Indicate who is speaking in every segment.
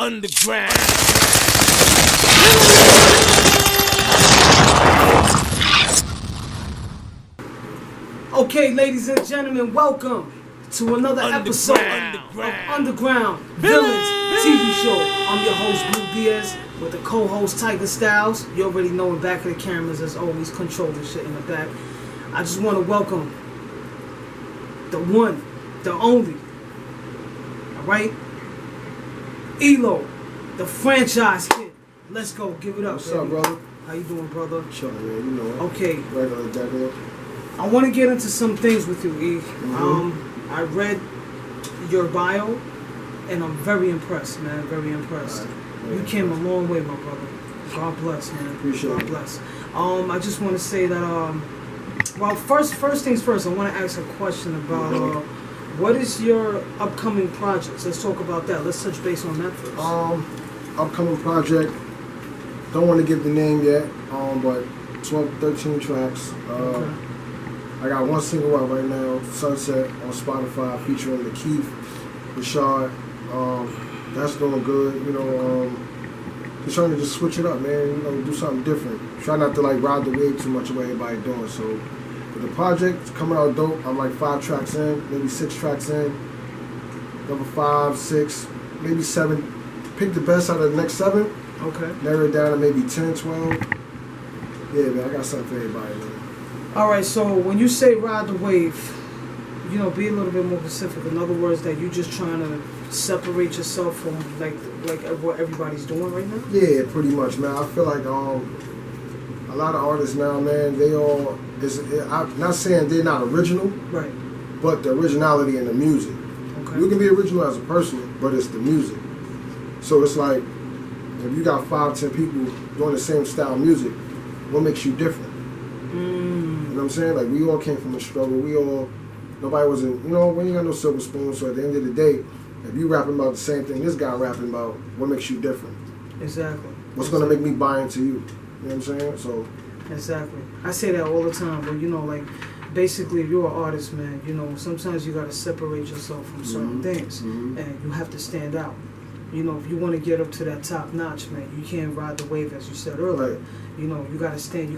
Speaker 1: Underground.
Speaker 2: Okay, ladies and gentlemen, welcome to another episode of Underground Villains TV show. I'm your host, Blue Diaz, with the co-host, Tigerstyles. You already know in back of the cameras, as always, control the shit in the back. I just want to welcome the one, the only, alright? ELO, the franchise hit. Let's go, give it up.
Speaker 3: What's
Speaker 2: baby.
Speaker 3: up, brother?
Speaker 2: How you doing, brother?
Speaker 3: Chilling, man. You know it.
Speaker 2: Okay.
Speaker 3: Regular degular.
Speaker 2: I want to get into some things with you, E. I read your bio, and I'm very impressed, man. Very impressed.
Speaker 3: Right.
Speaker 2: You came a long way, my brother. God bless, man.
Speaker 3: Appreciate
Speaker 2: God
Speaker 3: it.
Speaker 2: bless. I just want to say that, well, first things first, I want to ask a question about what is your upcoming projects? Let's talk about that. Let's touch base on that first.
Speaker 3: Upcoming project. Don't want to give the name yet. But 12, 13 tracks.
Speaker 2: Okay.
Speaker 3: I got one single out right now, Sunset, on Spotify, featuring the Keith, Rashad. That's doing good. You know, just trying to just switch it up, man. You know, do something different. Try not to like ride the wave too much of what everybody doing. So, but the project coming out dope. I'm like 5 tracks in, maybe 6 tracks in. Number 5, 6, maybe 7. Pick the best out of the next 7.
Speaker 2: Okay.
Speaker 3: Narrow it down to maybe 10, 12. Yeah, man, I got something for everybody, man.
Speaker 2: All right, so when you say ride the wave, you know, be a little bit more specific. In other words, that you're just trying to separate yourself from like what everybody's doing right now.
Speaker 3: Yeah, pretty much, man. I feel like a lot of artists now, man, they all I'm not saying they're not original,
Speaker 2: Right.
Speaker 3: but the originality in the music.
Speaker 2: Okay.
Speaker 3: You can be original as a person, but it's the music. So it's like if you got 5, 10 people doing the same style of music, what makes you different? You know what I'm saying? Like, we all came from a struggle. Nobody wasn't, you know, we ain't got no silver spoon. So at the end of the day, if you rapping about the same thing this guy rapping about, what makes you different?
Speaker 2: Exactly.
Speaker 3: What's going to make me buy into you? You know what I'm saying? So.
Speaker 2: Exactly. I say that all the time, but you know, like, basically, if you're an artist, man, you know, sometimes you got to separate yourself from certain things, and you have to stand out. You know, if you want to get up to that top notch, man, you can't ride the wave, as you said earlier.
Speaker 3: Right.
Speaker 2: You know, you gotta stand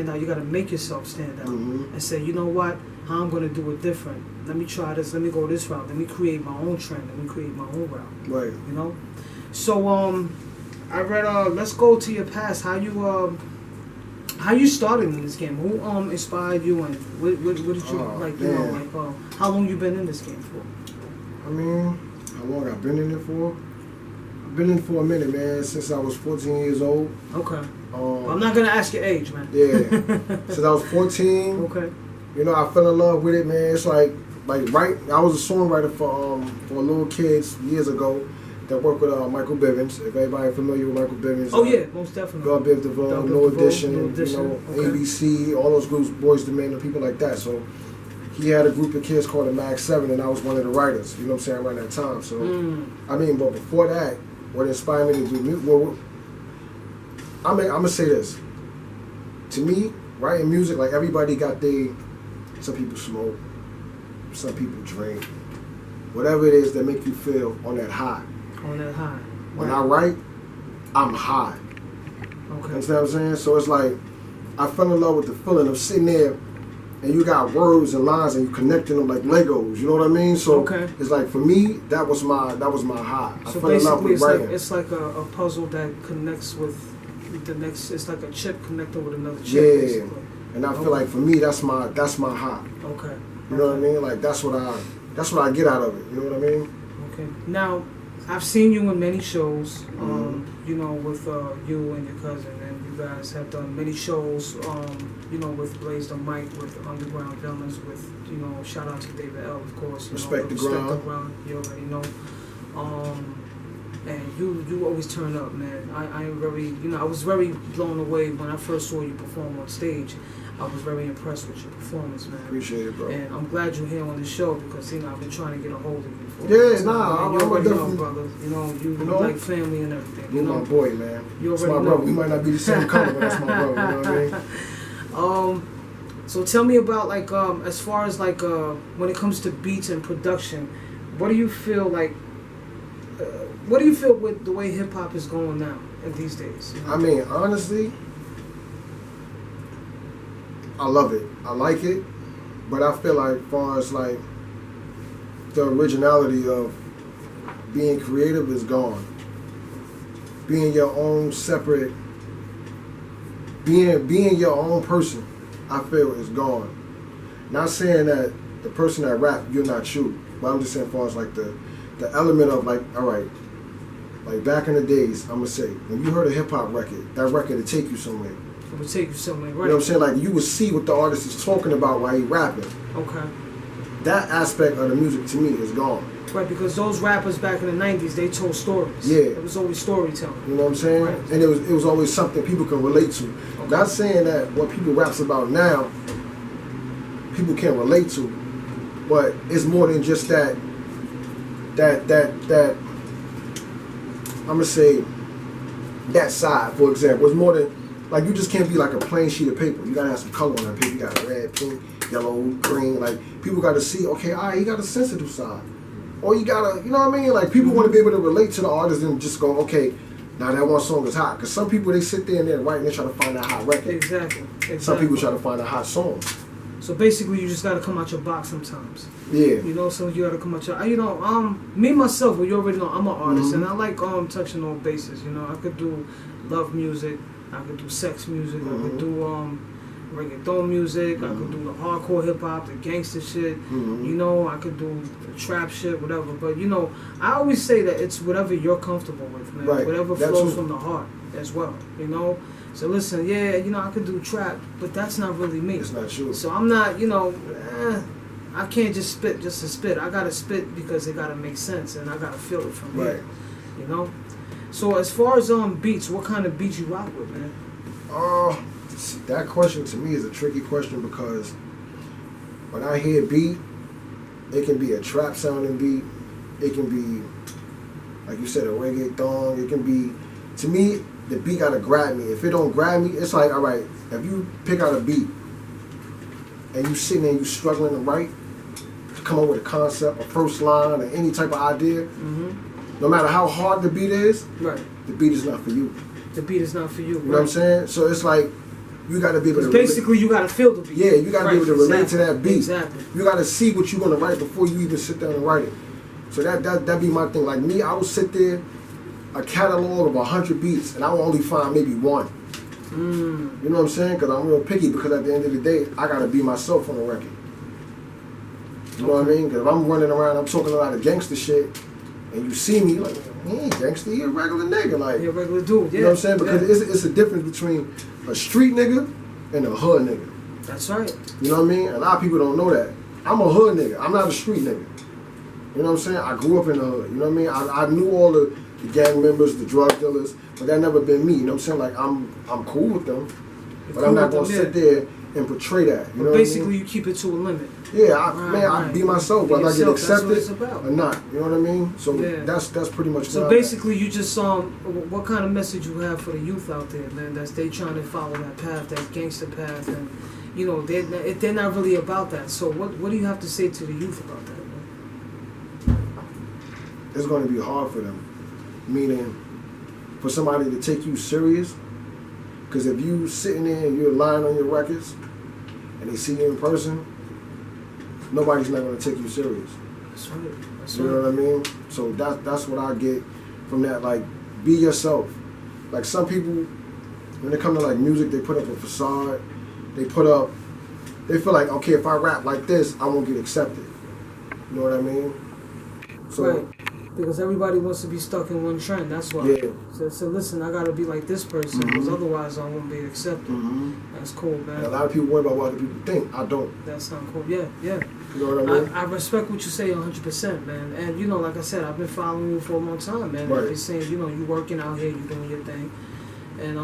Speaker 2: out. You gotta make yourself stand out and say, you know what? How I'm gonna do it different. Let me try this. Let me go this route. Let me create my own trend. Let me create my own route.
Speaker 3: Right.
Speaker 2: You know. So I read. Let's go to your past. How you started in this game? Who inspired you, and what did you like? You know, like how long you been in this game for?
Speaker 3: I mean, how long I've been in it for? I've been in for a minute, man. Since I was 14 years old.
Speaker 2: Okay. I'm not gonna ask your age, man.
Speaker 3: Yeah. Since I was 14.
Speaker 2: Okay.
Speaker 3: You know, I fell in love with it, man. It's like right. I was a songwriter for little kids years ago that worked with Michael Bivins. If everybody familiar with Michael Bivins.
Speaker 2: Oh yeah, most definitely.
Speaker 3: God Biv DeVoe, No Edition, you know,
Speaker 2: okay.
Speaker 3: ABC, all those groups, Boys to Men, and people like that. So he had a group of kids called the Mag 7, and I was one of the writers. You know what I'm saying? Around that time. So I mean, but before that, what inspired me to do music? Well, I'm gonna say this. To me, writing music, like everybody got some people smoke, some people drink, whatever it is that make you feel on that high.
Speaker 2: On that high.
Speaker 3: When I write, I'm high.
Speaker 2: Okay.
Speaker 3: You understand what I'm saying? So it's like, I fell in love with the feeling of sitting there and you got words and lines and you connecting them like Legos, you know what I mean? So it's like, for me, that was my high. I fell in love with writing.
Speaker 2: It's like a puzzle that connects with the next. It's like a chip connecting with another chip.
Speaker 3: Yeah,
Speaker 2: basically.
Speaker 3: And I feel like for me, that's my high.
Speaker 2: Okay.
Speaker 3: You know what I mean? Like that's what I get out of it. You know what I mean?
Speaker 2: Okay. Now, I've seen you in many shows. You know, with you and your cousin, and you guys have done many shows. You know, with Blaze the Mic, with Underground Villains, with shout out to David L. Of course.
Speaker 3: Respect the Ground.
Speaker 2: You already know. And you always turn up, man. I am very, I was very blown away when I first saw you perform on stage. I was very impressed with your performance, man.
Speaker 3: Appreciate it, bro.
Speaker 2: And I'm glad you're here on the show because, I've been trying to get a hold of you.
Speaker 3: I'm
Speaker 2: already know,
Speaker 3: definitely,
Speaker 2: brother. You like family and everything.
Speaker 3: You're my boy, man.
Speaker 2: You
Speaker 3: already
Speaker 2: already
Speaker 3: my
Speaker 2: know.
Speaker 3: brother. We might not be the same color, but that's my brother. You know what I mean?
Speaker 2: So tell me about as far as when it comes to beats and production, what do you feel like? what do you feel with the way hip hop is going now these days? You know?
Speaker 3: I mean, honestly, I love it. I like it, but I feel like, as far as like the originality of being creative is gone. Being your own separate, being your own person, I feel is gone. Not saying that the person that rap, you're not you, but I'm just saying, as far as like the element of like, all right, like back in the days, I'm gonna say, when you heard a hip hop record, that record would take you somewhere.
Speaker 2: It would take you somewhere, right?
Speaker 3: You know what I'm saying? Like you would see what the artist is talking about while he rapping.
Speaker 2: Okay.
Speaker 3: That aspect of the music to me is gone.
Speaker 2: Right, because those rappers back in the 90s, they told stories.
Speaker 3: Yeah.
Speaker 2: It was always storytelling.
Speaker 3: You know what I'm saying?
Speaker 2: Right.
Speaker 3: And it was always something people can relate to.
Speaker 2: Okay. Not
Speaker 3: Not saying that what people raps about now, people can't relate to, but it's more than just that I'm gonna say that side, for example. It's more than, like, you just can't be like a plain sheet of paper. You gotta have some color on that paper. You got red, pink, yellow, green. Like, people gotta see, okay, all right, he got a sensitive side. Or you gotta, you know what I mean? Like, people want to be able to relate to the artist and just go, okay, now that one song is hot. Because some people, they sit there and they're writing, they try to find that hot record.
Speaker 2: Exactly.
Speaker 3: Some people try to find a hot song.
Speaker 2: So basically, you just gotta come out your box sometimes.
Speaker 3: Yeah.
Speaker 2: You know, so you gotta come out your. You know, me myself, well, you already know I'm an artist,
Speaker 3: Mm-hmm.
Speaker 2: and I like touching all bases. You know, I could do love music, I could do sex music, I could do reggaeton music, I could do the hardcore hip hop, the gangster shit. You know, I could do the trap shit, whatever. But you know, I always say that it's whatever you're comfortable with, man.
Speaker 3: Right.
Speaker 2: Whatever
Speaker 3: That's
Speaker 2: flows
Speaker 3: true.
Speaker 2: from the heart as well. You know. So listen, yeah, you know, I could do trap, but that's not really me.
Speaker 3: It's not true.
Speaker 2: So I'm not, you know, I can't just spit just to spit. I gotta spit because it gotta make sense, and I gotta feel it from
Speaker 3: Right.
Speaker 2: here. You know. So as far as beats, what kind of beats you rock with, man?
Speaker 3: See, that question to me is a tricky question because when I hear beat, it can be a trap sounding beat. It can be, like you said, a reggaeton. It can be, to me, the beat gotta grab me. If it don't grab me, it's like, all right, if you pick out a beat and you sitting there and you struggling to write, to come up with a concept, a first line, or any type of idea, no matter how hard the beat is,
Speaker 2: Right.
Speaker 3: the beat is not for you.
Speaker 2: The beat is not for you.
Speaker 3: You know what I'm saying? So it's like, you gotta be able to
Speaker 2: basically, you gotta feel the beat.
Speaker 3: Yeah, you gotta be able to relate to that beat.
Speaker 2: Exactly.
Speaker 3: You gotta see what you're gonna write before you even sit down and write it. So that be my thing. Like me, I will sit there, a catalog of 100 beats, and I will only find maybe one. You know what I'm saying? Because I'm real picky. Because at the end of the day, I gotta be myself on the record. You know what I mean? Because if I'm running around, I'm talking a lot of gangster shit, and you see me like, he ain't gangster, he a regular nigga. Like,
Speaker 2: He a regular dude. Yeah.
Speaker 3: you know what I'm saying? Because it's a difference between a street nigga and a hood nigga.
Speaker 2: That's right.
Speaker 3: You know what I mean? A lot of people don't know that. I'm a hood nigga. I'm not a street nigga. You know what I'm saying? I grew up in the hood. You know what I mean? I knew all the gang members, the drug dealers, but that never been me. You know what I'm saying? Like, I'm cool with them, but I'm not going to sit there and portray that. You know what I
Speaker 2: Basically,
Speaker 3: mean?
Speaker 2: you keep it to a limit.
Speaker 3: Yeah, I be myself,
Speaker 2: Be
Speaker 3: whether I get
Speaker 2: yourself, that's what
Speaker 3: accepted
Speaker 2: it's about.
Speaker 3: or not. You know what I mean? So
Speaker 2: Yeah.
Speaker 3: that's pretty much
Speaker 2: So
Speaker 3: what
Speaker 2: basically, you just what kind of message you have for the youth out there, man? That's they trying to follow that path, that gangster path, and you know they're not really about that. So what do you have to say to the youth about that, man?
Speaker 3: it's going to be hard for them. Meaning, for somebody to take you serious, because if you sitting there and you're lying on your records, and they see you in person, nobody's not going to take you serious.
Speaker 2: That's right. That's
Speaker 3: You know what I mean? So that's what I get from that. Like, be yourself. Like, some people, when it comes to like music, they put up a facade. They feel like, okay, if I rap like this, I won't get accepted. You know what I mean? So.
Speaker 2: Right. Because everybody wants to be stuck in one trend. That's why.
Speaker 3: Yeah.
Speaker 2: So listen, I gotta be like this person, because otherwise I won't be accepted. That's cool, man.
Speaker 3: And a lot of people worry about what other people think. I don't.
Speaker 2: That's not cool. Yeah, yeah.
Speaker 3: You know what I mean?
Speaker 2: I respect what you say 100%, man. And you know, like I said, I've been following you for a long time, man.
Speaker 3: Right.
Speaker 2: I've been saying, you know, you working out here, you doing your thing, and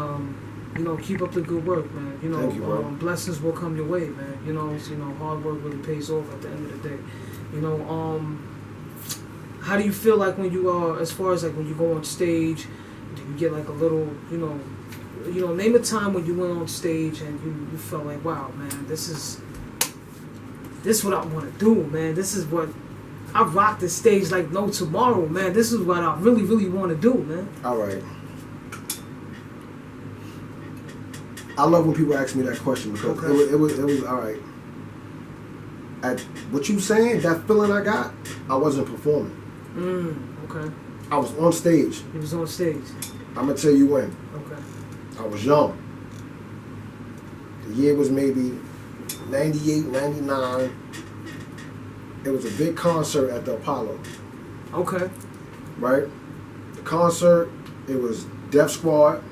Speaker 2: you know, keep up the good work, man. You know,
Speaker 3: Thank you, bro.
Speaker 2: blessings will come your way, man. You know, hard work really pays off at the end of the day. You know, how do you feel like when you are, as far as like when you go on stage, do you get like a little, you know, name a time when you went on stage and you felt like, wow, man, this is what I want to do, man. This is what I rock the stage like no tomorrow, man. This is what I really, really want to do, man.
Speaker 3: All right. I love when people ask me that question because it was all right. At what you saying, that feeling I got, I wasn't performing.
Speaker 2: Okay.
Speaker 3: I was on stage.
Speaker 2: You was on stage.
Speaker 3: I'm gonna tell you when.
Speaker 2: Okay.
Speaker 3: I was young. The year was maybe 98, 99. It was a big concert at the Apollo.
Speaker 2: Okay.
Speaker 3: Right? The concert, it was Def Squad,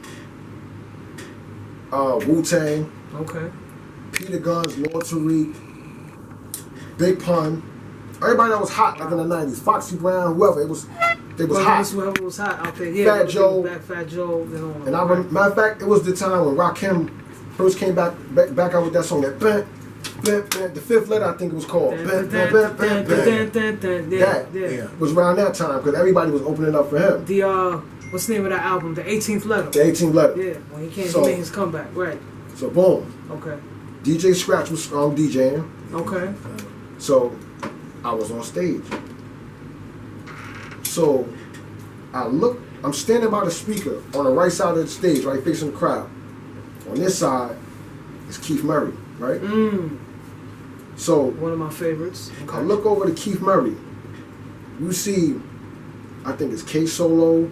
Speaker 3: Wu-Tang,
Speaker 2: Okay.
Speaker 3: Peter Guns, Lord Tariq, Big Pun, everybody that was hot like in the 90s, Foxy Brown, whoever, they was hot.
Speaker 2: Whoever was hot out there, yeah.
Speaker 3: Fat Joe.
Speaker 2: Fat Joe, you know.
Speaker 3: And matter of fact, it was the time when Rakim first came back out with that song, that bam, bam, bam, the fifth letter I think it was called. Bam, bam, bam, bam, bam. That was around that time because everybody was opening up for him.
Speaker 2: The what's the name of that album? The 18th Letter.
Speaker 3: The 18th Letter.
Speaker 2: Yeah, when he came to make his comeback, right.
Speaker 3: So boom.
Speaker 2: Okay.
Speaker 3: DJ Scratch was DJing.
Speaker 2: Okay.
Speaker 3: So I was on stage. So I'm standing by the speaker on the right side of the stage, right facing the crowd. On this side is Keith Murray, right? So
Speaker 2: one of my favorites. Okay.
Speaker 3: I look over to Keith Murray. You see, I think it's K Solo,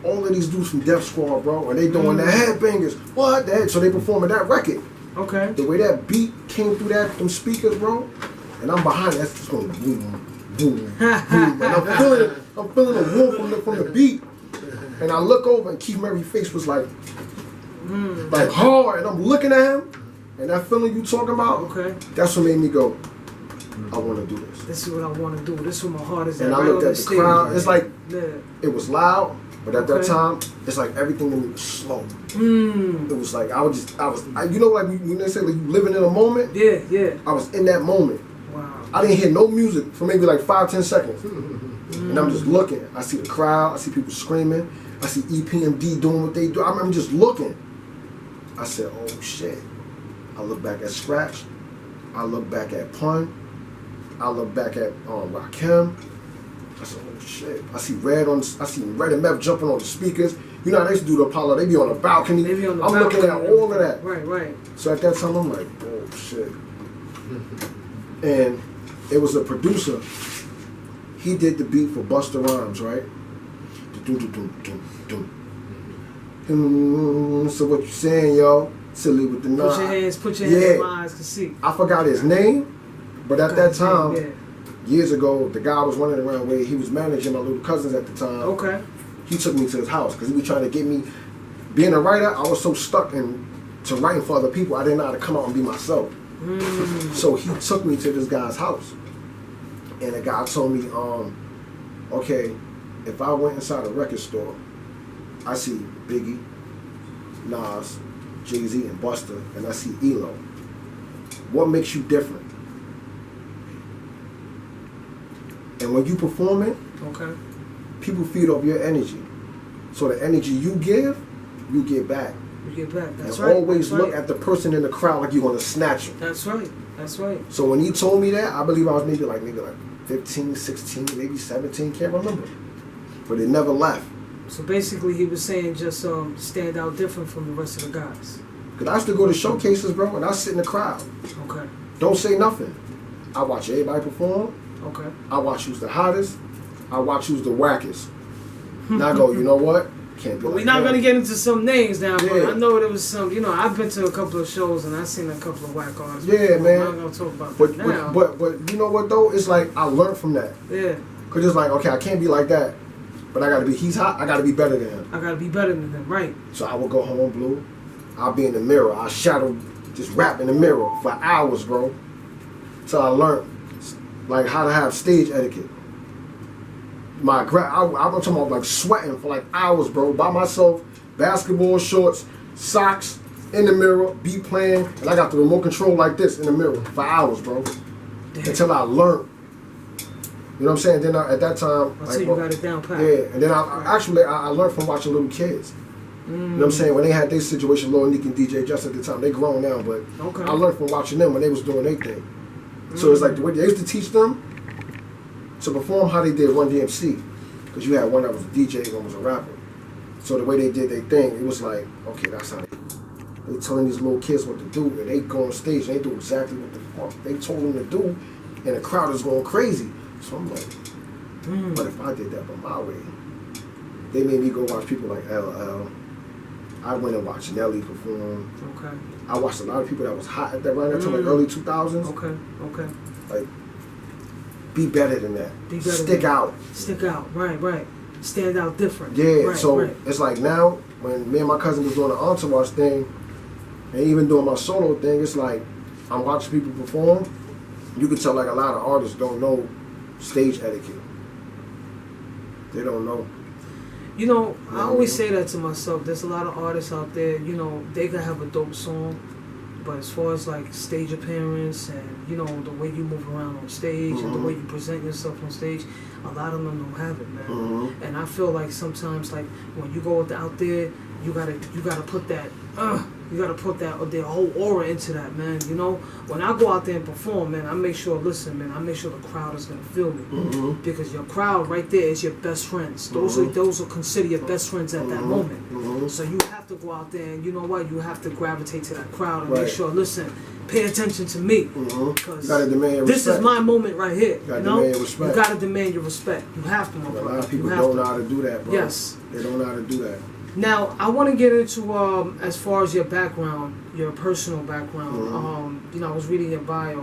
Speaker 3: all of these dudes from Def Squad, bro, and they doing the headbangers. What the heck? So they performing that record.
Speaker 2: Okay.
Speaker 3: The way that beat came through them speakers, bro, and I'm behind it, that's just going boom, boom, boom. And I'm feeling the warmth from the beat. And I look over and Keith Murray's face was like hard, and I'm looking at him, and that feeling you talking about,
Speaker 2: okay,
Speaker 3: that's what made me go, I want to do this.
Speaker 2: This is what I want to do. This is what my heart is at.
Speaker 3: And I
Speaker 2: right
Speaker 3: looked at the crowd. It's like, it was loud, but at that
Speaker 2: Okay.
Speaker 3: time, it's like everything in me was slow. It was like, you know, like when they say like you living in a moment?
Speaker 2: Yeah, yeah.
Speaker 3: I was in that moment.
Speaker 2: Wow.
Speaker 3: I didn't hear no music for maybe like 5-10 seconds. And I'm just looking. I see the crowd. I see people screaming. I see EPMD doing what they do. I'm just looking. I said, oh shit. I look back at Scratch. I look back at Pun. I look back at Rakim. I said, oh shit. I see Red and Meth jumping on the speakers. You know how they used to do the Apollo, they be on the balcony. I'm looking at all of that.
Speaker 2: Right, right.
Speaker 3: So at that time I'm like, oh shit. And it was a producer. He did the beat for Busta Rhymes, right? So what you saying, yo? Silly with the nine.
Speaker 2: Put your hands in my eyes to see.
Speaker 3: I forgot his name, but at that time, years ago, the guy was running around where he was managing my little cousins at the time. Okay. He took me to his house because he was trying to get me. Being a writer, I was so stuck to writing for other people, I didn't know how to come out and be myself. So he took me to this guy's house. And the guy told me, okay, if I went inside a record store, I see Biggie, Nas, Jay-Z, and Busta, and I see ELO. What makes you different? And when you perform it, okay, people feed off your energy. So the energy you give, you get back.
Speaker 2: You get back. That's
Speaker 3: and
Speaker 2: right.
Speaker 3: always look at the person in the crowd like you're gonna snatch them.
Speaker 2: That's right. That's right.
Speaker 3: So when he told me that, I believe I was maybe like 15, 16, maybe 17, can't remember. But it never left.
Speaker 2: So basically he was saying just stand out different from the rest of the guys.
Speaker 3: Because I used to go to showcases, bro, and I sit in the crowd.
Speaker 2: Okay.
Speaker 3: Don't say nothing. I watch everybody perform.
Speaker 2: Okay.
Speaker 3: I watch who's the hottest. I watch who's the wackest. Now I go, you know what? Can't be
Speaker 2: but
Speaker 3: like
Speaker 2: we're not going to get into some names now, but
Speaker 3: yeah.
Speaker 2: I know there was some, I've been to a couple of shows and I've seen a couple of whack artists.
Speaker 3: Yeah, man.
Speaker 2: I'm not going to talk about that now.
Speaker 3: But you know what, though? It's like I learned from that. Yeah. Because it's like, okay, I can't be like that. But he's hot, I got to be better than him.
Speaker 2: I got to be better than him, right.
Speaker 3: So I will go home, Blue. I'll be in the mirror. I'll shadow, just rap in the mirror for hours, bro. So I learned, like, how to have stage etiquette. I'm talking about, like, sweating for, like, hours, bro, by myself, basketball shorts, socks, in the mirror, beat playing, and I got the remote control like this in the mirror for hours, bro. Damn. Until I learned. You know what I'm saying? Then at that time,
Speaker 2: I'll you got it down pat.
Speaker 3: Yeah, and then I learned from watching little kids. You know what I'm saying? When they had their situation, Lil Nick and DJ Just at the time, they grown now, but I learned from watching them when they was doing their thing. So it's like the way they used to teach them, to perform how they did Run DMC, because you had one that was a DJ and one was a rapper. So the way they did their thing, it was like, okay, that's how they telling these little kids what to do, and they go on stage and they do exactly what the fuck they told them to do, and the crowd is going crazy. So I'm like, but if I did that by my way, they made me go watch people like ELO. I went and watched Nelly perform.
Speaker 2: Okay.
Speaker 3: I watched a lot of people that was hot at that right time, like early 2000s.
Speaker 2: Okay.
Speaker 3: Like, be better than that.
Speaker 2: Be better.
Speaker 3: Stick out.
Speaker 2: Stick out. Right. Stand out different.
Speaker 3: Yeah.
Speaker 2: Right,
Speaker 3: so it's like now when me and my cousin was doing the entourage thing, and even doing my solo thing, it's like I'm watching people perform. You can tell like a lot of artists don't know stage etiquette. They don't know.
Speaker 2: You know, I always say that to myself. There's a lot of artists out there, you know, they can have a dope song, but as far as like stage appearance and, you know, the way you move around on stage and the way you present yourself on stage, a lot of them don't have it, man. And I feel like sometimes, like when you go out there, you gotta put that, their whole aura into that, man. You know, when I go out there and perform, man, I make sure the crowd is gonna feel me, because your crowd right there is your best friends. Those are considered your best friends at that moment. So you have to go out there and, you know what, you have to gravitate to that crowd and make sure, listen, pay attention to me, because this is my moment right here. You know, you gotta demand your respect. You have to, my brother.
Speaker 3: A lot of people don't know how to do that, bro.
Speaker 2: Yes,
Speaker 3: they don't know how to do that.
Speaker 2: Now, I want to get into, as far as your background, your personal background. You know, I was reading your bio.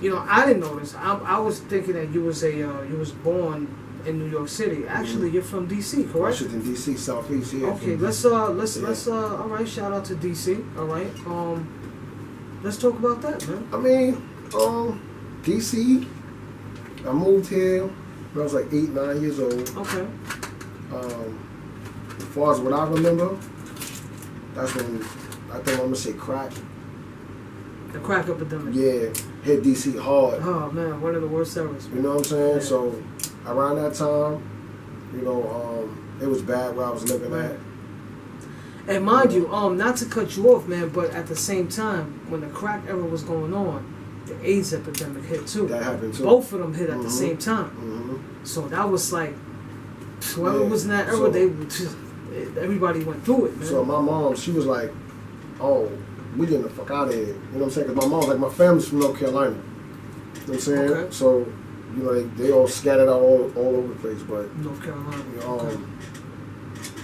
Speaker 2: You know, I didn't know this. I was thinking that you was born in New York City. Actually, you're from D.C., correct?
Speaker 3: Washington, D.C., Southeast, yeah.
Speaker 2: Okay, let's all right, shout out to D.C., all right. Let's talk about that, man.
Speaker 3: I mean, D.C., I moved here when I was like 8, 9 years old.
Speaker 2: Okay.
Speaker 3: As far as what I remember, that's when I think I'm gonna say crack.
Speaker 2: The crack epidemic.
Speaker 3: Yeah, hit DC hard.
Speaker 2: Oh man, one of the worst eras.
Speaker 3: You know what I'm saying?
Speaker 2: Yeah.
Speaker 3: So around that time, you know, it was bad where I was living at.
Speaker 2: And mind you, not to cut you off, man, but at the same time, when the crack era was going on, the AIDS epidemic hit too.
Speaker 3: That happened too.
Speaker 2: Both of them hit at the same time. So that was like, whoever was in that era, so, everybody went through it, man.
Speaker 3: So my mom, she was like, "Oh, we getting the fuck out of here." You know what I'm saying? Because my mom's like, my family's from North Carolina. You know what I'm saying? Okay. So, you know, they all scattered out all over the place. But
Speaker 2: North Carolina.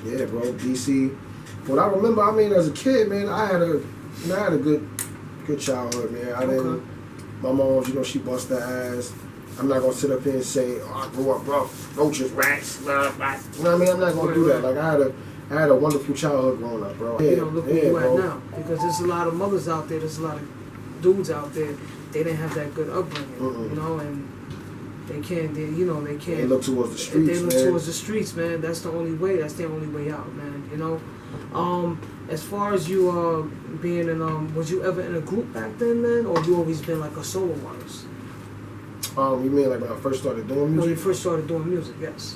Speaker 3: Yeah, bro, DC. What I remember, I mean, as a kid, man, I had a good childhood, man. I didn't. My mom, you know, she bust her ass. I'm not gonna sit up here and say, "Oh, I grew up rough, roaches, rats, blah, blah." You know what I mean? I'm not gonna do that. Like I had a wonderful childhood growing up, bro.
Speaker 2: You know, look where you at now. Because there's a lot of mothers out there, there's a lot of dudes out there. They didn't have that good upbringing, you know, and they can't. They
Speaker 3: look towards the streets.
Speaker 2: They look towards the streets, man. That's the only way. That's the only way out, man. You know. As far as you being in, was you ever in a group back then, man, or you always been like a solo artist?
Speaker 3: You mean like when I first started doing music?
Speaker 2: When you first started doing music, yes.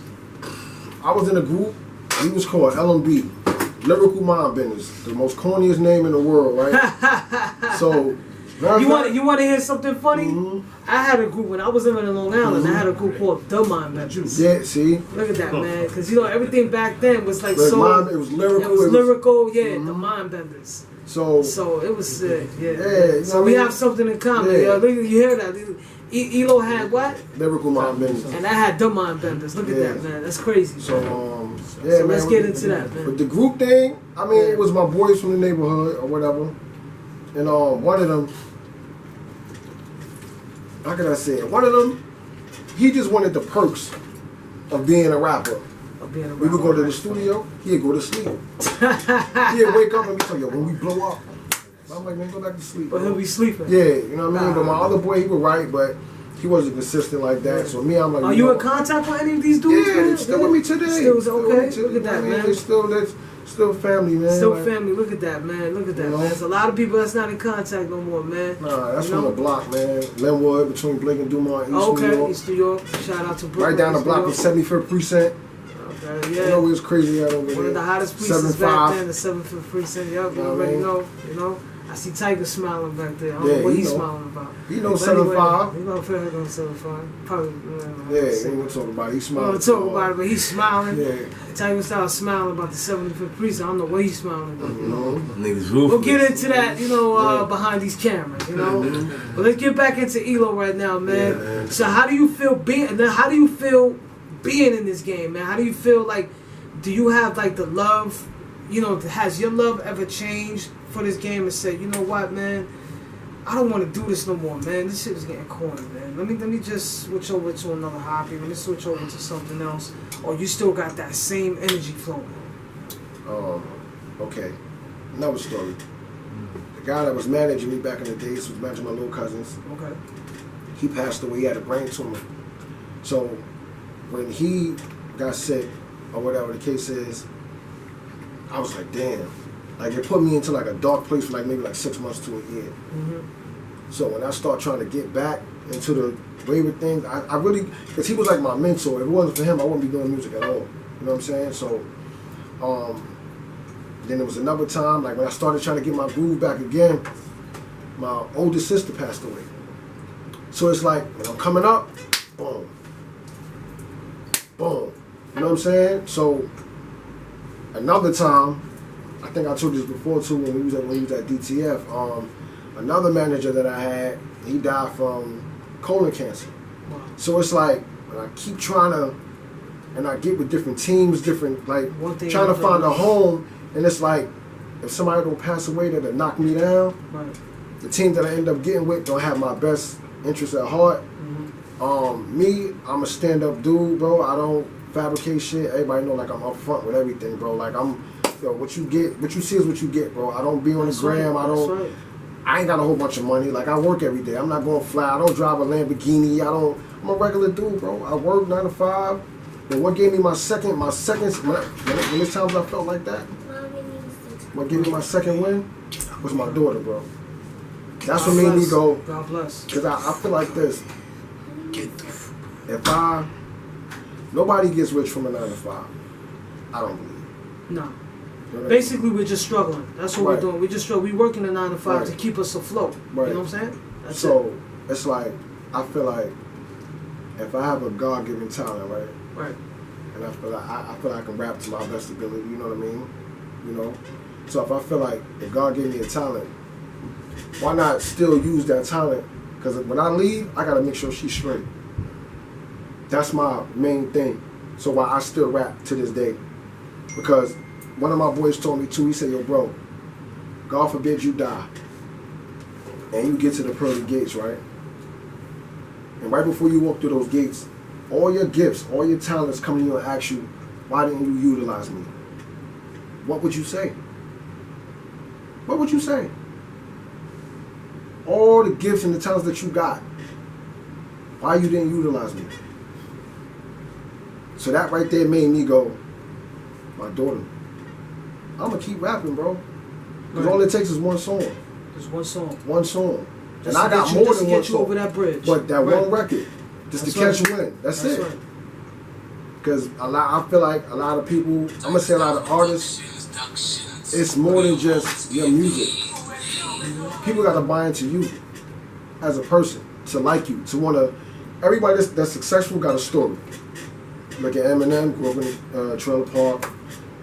Speaker 3: I was in a group. We was called LMB, Lyrical Mind Benders, the most corniest name in the world, right? So
Speaker 2: you want to hear something funny? I had a group when I was living in Long Island. I had a group called The Mind Benders.
Speaker 3: Yeah, see.
Speaker 2: Look at that, man. Because you know everything back then was like
Speaker 3: it was lyrical.
Speaker 2: It was lyrical. Yeah, The Mind Benders. So it was sick. Yeah. So we have something in common. Yeah. Look, you hear that? ELO had what?
Speaker 3: Lyrical Mind Benders.
Speaker 2: And I had The Mind Benders. Look at that, man. That's crazy.
Speaker 3: So
Speaker 2: so let's get into that, man.
Speaker 3: But the group thing, I mean, it was my boys from the neighborhood or whatever, and one of them, how can I say it? One of them, he just wanted the perks of being a rapper. We would go to the studio, he'd go to sleep. He'd wake up and be like, "Yo, when we blow up," I'm like, "Man, go back to sleep."
Speaker 2: But he'll be sleeping.
Speaker 3: Yeah, you know what I mean? But my other boy, he would write, but he wasn't consistent like that. So me, I'm like,
Speaker 2: are you in contact with any of these dudes?
Speaker 3: Yeah, they're still with me today.
Speaker 2: Still okay. Look at that, man.
Speaker 3: That's still family, man.
Speaker 2: Still family. Look at that, man. Look at that, man. There's a lot of people that's not in contact no more, man.
Speaker 3: Nah, that's from the block, man. Linwood, between Blake and Dumont, East New York.
Speaker 2: East New York. Shout out to Brooklyn.
Speaker 3: Right down the block of 75th Precinct.
Speaker 2: Okay, yeah.
Speaker 3: You know it was crazy out over there.
Speaker 2: One of the hottest precincts back then, the 75th Precinct. Yup, you already know, you know. I see Tiger smiling back there. I don't
Speaker 3: Yeah,
Speaker 2: know what
Speaker 3: he
Speaker 2: he's
Speaker 3: know.
Speaker 2: smiling about.
Speaker 3: He knows
Speaker 2: But anyway,
Speaker 3: 7'5".
Speaker 2: He know Phil gonna 7'5". Probably.
Speaker 3: Yeah, he ain't gonna talk about it. He's
Speaker 2: We
Speaker 3: smiling.
Speaker 2: don't talk about it, but he's smiling.
Speaker 3: Yeah.
Speaker 2: Tiger Styles smiling about the 75th precinct. I don't know what he's smiling about.
Speaker 3: You know?
Speaker 1: Niggas ruthless.
Speaker 2: We'll get into that, behind these cameras, But let's get back into ELO right now, man.
Speaker 3: Yeah, man.
Speaker 2: So how do you feel being in this game, man? How do you feel like? Do you have like the love? Has your love ever changed for this game and said, you know what, man? I don't want to do this no more, man. This shit is getting corny, man. Let me just switch over to another hobby. Let me switch over to something else. Or you still got that same energy flowing.
Speaker 3: Okay. Another story. The guy that was managing me back in the days was managing my little cousins.
Speaker 2: Okay.
Speaker 3: He passed away. He had a brain tumor. So when he got sick, or whatever the case is, I was like, damn. Like, it put me into like a dark place for like maybe like 6 months to a year.
Speaker 2: Mm-hmm.
Speaker 3: So when I start trying to get back into the wave of things, I really, because he was like my mentor. If it wasn't for him, I wouldn't be doing music at all. You know what I'm saying? So, then there was another time, like when I started trying to get my groove back again, my oldest sister passed away. So it's like, when I'm coming up, boom, boom. You know what I'm saying? So, another time, I think I told you this before too, when we was at DTF, another manager that I had, he died from colon cancer.
Speaker 2: Wow.
Speaker 3: So it's like, when I keep trying to, and I get with different teams, different, like, trying to find a home, and it's like, if somebody don't pass away that'll knock me down,
Speaker 2: Right.
Speaker 3: the team that I end up getting with don't have my best interests at heart.
Speaker 2: Mm-hmm.
Speaker 3: Me, I'm a stand-up dude, bro. I don't fabricate shit. Everybody know, like, I'm up front with everything, bro. Like, what you see is what you get, bro. I don't be on the gram.
Speaker 2: Right.
Speaker 3: I ain't got a whole bunch of money. Like, I work every day. I'm not going fly. I don't drive a Lamborghini. I'm a regular dude, bro. I work 9 to 5. But what gave me my second, when there's times I felt like that, what gave me my second win was my daughter, bro. That's what made me go.
Speaker 2: God bless.
Speaker 3: Because I feel like this. Nobody gets rich from a 9 to 5. I don't believe.
Speaker 2: No. Basically, we're just struggling. That's what we're doing. We just struggle. We working a 9 to 5 to keep us afloat.
Speaker 3: Right.
Speaker 2: You know what I'm saying? That's
Speaker 3: it's like, I feel like if I have a God-given talent, right?
Speaker 2: Right.
Speaker 3: And I feel like I can rap to my best ability. You know what I mean? So if I feel like if God gave me a talent, why not still use that talent? Because when I leave, I gotta make sure she's straight. That's my main thing. So why I still rap to this day. Because one of my boys told me too, he said, yo bro, God forbid you die. And you get to the pearly gates, right? And right before you walk through those gates, all your gifts, all your talents come to you and ask you, why didn't you utilize me? What would you say? What would you say? All the gifts and the talents that you got, why you didn't utilize me? So that right there made me go, my daughter, I'm going to keep rapping, bro. Because all it takes is one song.
Speaker 2: Just one song.
Speaker 3: One song.
Speaker 2: Just
Speaker 3: and I got more than one song.
Speaker 2: Just to get you over that bridge.
Speaker 3: But that one record, just to catch you in. That's it.
Speaker 2: Right.
Speaker 3: Because I feel like a lot of people, I'm going to say a lot of artists, it's more than just your music. People got to buy into you as a person, to like you, to want to, everybody that's successful got a story. Look at Eminem, grew up in a trailer park,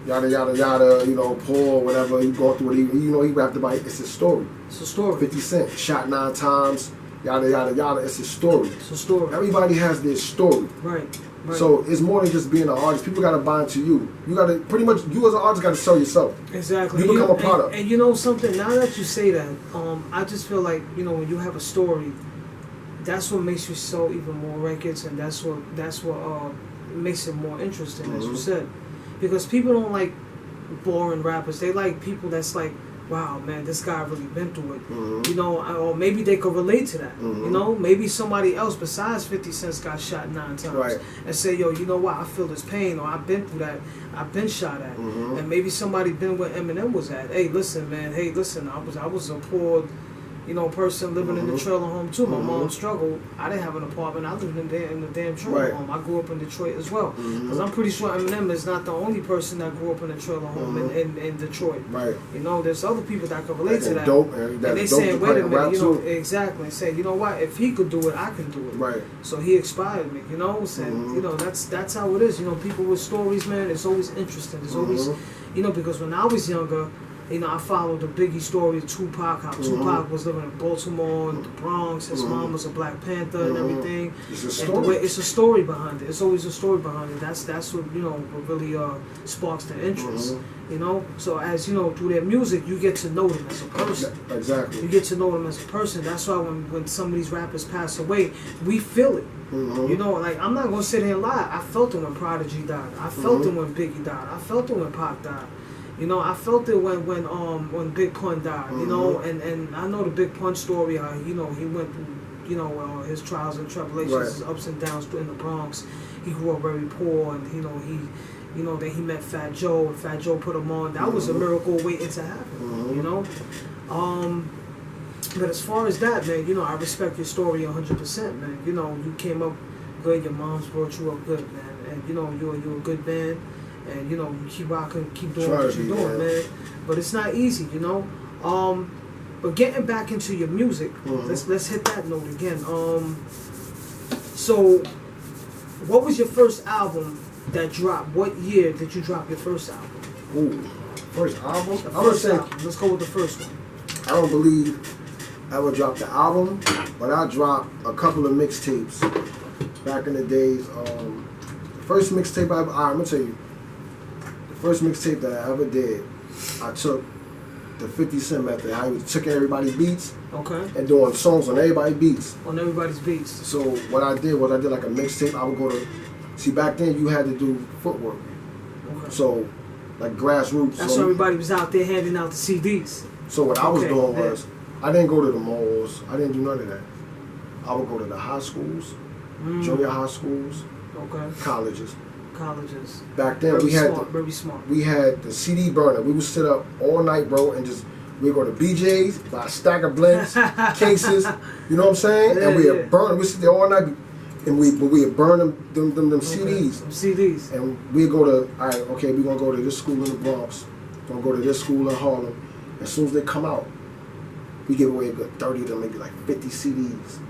Speaker 3: yada, yada, yada, Paul, whatever, he going through it, he rapped about it, it's his story.
Speaker 2: It's a story.
Speaker 3: 50 Cent, shot 9 times, yada, yada, yada, it's his story.
Speaker 2: It's a story.
Speaker 3: Everybody has their story.
Speaker 2: Right.
Speaker 3: So it's more than just being an artist. People got to buy into you. You got to, pretty much, you as an artist got to sell yourself.
Speaker 2: Exactly.
Speaker 3: You become a product.
Speaker 2: And you know something, now that you say that, I just feel like, when you have a story, that's what makes you sell even more records, and that's what makes it more interesting, as you said. Because people don't like boring rappers. They like people that's like, wow, man, this guy really been through it. Or maybe they could relate to that. Maybe somebody else besides 50 Cent got shot 9 times.
Speaker 3: Right.
Speaker 2: And say, yo, you know what, I feel this pain, or I've been through that, I've been shot at. And maybe somebody been where Eminem was at. Hey, listen, man, I was a poor, person living in the trailer home too. My mom struggled. I didn't have an apartment. I lived in the damn trailer home. I grew up in Detroit as well. Because I'm pretty sure Eminem is not the only person that grew up in a trailer home in Detroit.
Speaker 3: Right.
Speaker 2: There's other people that can relate to that.
Speaker 3: And
Speaker 2: they saying, wait a minute, exactly. Say, you know what? If he could do it, I can do it.
Speaker 3: Right.
Speaker 2: So he inspired me. And that's how it is. People with stories, man. It's always interesting. It's always, because when I was younger. I followed the Biggie story of Tupac, how Tupac was living in Baltimore and the Bronx. His mom was a Black Panther and everything.
Speaker 3: It's a story.
Speaker 2: It's a story behind it. It's always a story behind it. That's what what really sparks the interest. So as through their music, you get to know them as a person.
Speaker 3: Exactly.
Speaker 2: You get to know them as a person. That's why when some of these rappers pass away, we feel it. Like I'm not gonna sit here and lie. I felt it when Prodigy died. I felt it when Biggie died. I felt it when Pac died. I felt it when Big Pun died, and I know the Big Pun story, how, he went through, his trials and tribulations, his ups and downs in the Bronx. He grew up very poor, and, then he met Fat Joe, and Fat Joe put him on. That was a miracle waiting to happen, But as far as that, man, I respect your story 100%, man. You came up good, your mom's brought you up good, man, and, you're a good man. And you keep rocking, keep doing what you're doing, man. But it's not easy, But getting back into your music, let's hit that note again. So, what was your first album that dropped? What year did you drop your first album?
Speaker 3: Ooh, first album?
Speaker 2: Let's go with the first one.
Speaker 3: I don't believe I ever dropped the album, but I dropped a couple of mixtapes back in the days. The first mixtape I'm gonna tell you. First mixtape that I ever did, I took the 50 Cent method. I took everybody's beats and doing songs on everybody's beats.
Speaker 2: On everybody's beats.
Speaker 3: So what I did was I did like a mixtape. I would go to, back then you had to do footwork. So like grassroots.
Speaker 2: That's why everybody was out there handing out the CDs.
Speaker 3: So what I was doing was, I didn't go to the malls. I didn't do none of that. I would go to the high schools, junior high schools, colleges. Back then
Speaker 2: very smart.
Speaker 3: We had the CD burner. We would sit up all night, bro, and we'd go to BJ's, buy a stack of blends, cases, you know what I'm saying? And we'd burn. We'd sit there all night, and we'd burn them CDs.
Speaker 2: CDs.
Speaker 3: And we'd go to, all right, okay, we're gonna go to this school in the Bronx. We're gonna go to this school in Harlem. As soon as they come out, we give away a good 30 to maybe like 50 CDs.